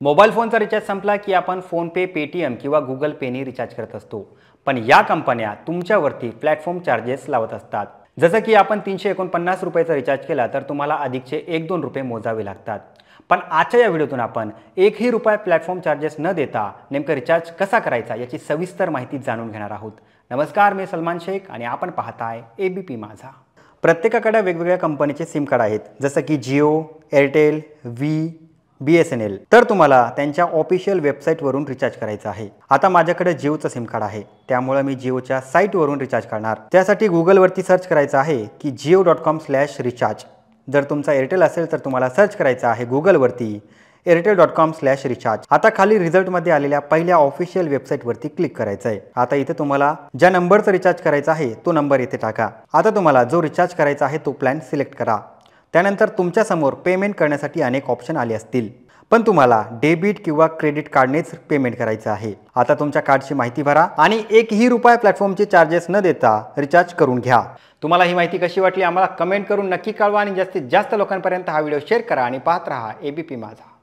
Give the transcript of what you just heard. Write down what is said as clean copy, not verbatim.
Mobile फोनचा recharge संपला की आपण फोनपे, पेटीएम किंवा गुगल पेने रिचार्ज करत असतो. पण या कंपन्या तुमच्यावरती प्लॅटफॉर्म चार्जेस लावत असतात. जसं की आपण ₹349चा रिचार्ज केला तर तुम्हाला अधिकचे 1-2 रुपये मोजावे लागतात. पण आजच्या या व्हिडिओतून आपण एकही रुपया प्लॅटफॉर्म चार्जेस न देता नेमकं रिचार्ज कसा करायचा याची सविस्तर माहिती जाणून घेणार आहोत. नमस्कार, मी सलमान शेख आणि आपण पाहताय एबीपी माझा. प्रत्येकाकडे वेगवेगळ्या कंपनीचे सिम कार्ड आहेत, जसं की जिओ, एअरटेल, व्ही, BSNL. तर तुम्हाला त्यांच्या ऑफिशियल वेबसाईटवरून रिचार्ज करायचं आहे. आता माझ्याकडे जिओचं सिम कार्ड आहे, त्यामुळे मी जिओच्या साईटवरून रिचार्ज करणार. त्यासाठी गुगलवरती सर्च करायचं आहे की jio.com/रिचार्ज. जर तुमचा एअरटेल असेल तर तुम्हाला सर्च करायचं आहे गुगलवरती airtel.com/रिचार्ज. आता खाली रिझल्टमध्ये आलेल्या पहिल्या ऑफिशियल वेबसाईटवरती क्लिक करायचं आहे. आता इथे तुम्हाला ज्या नंबरचा रिचार्ज करायचा आहे तो नंबर इथे टाका. आता तुम्हाला जो रिचार्ज करायचा आहे तो प्लॅन सिलेक्ट करा. त्यानंतर तुमच्यासमोर पेमेंट करण्यासाठी अनेक ऑप्शन आले असतील, पण तुम्हाला डेबिट किंवा क्रेडिट कार्डनेच पेमेंट करायचं आहे. आता तुमच्या कार्डची माहिती भरा आणि एकही रुपया प्लॅटफॉर्मचे चार्जेस न देता रिचार्ज करून घ्या. तुम्हाला ही माहिती कशी वाटली आम्हाला कमेंट करून नक्की कळवा आणि जास्तीत जास्त लोकांपर्यंत हा व्हिडिओ शेअर करा आणि पाहत रहा एबीपी माझा.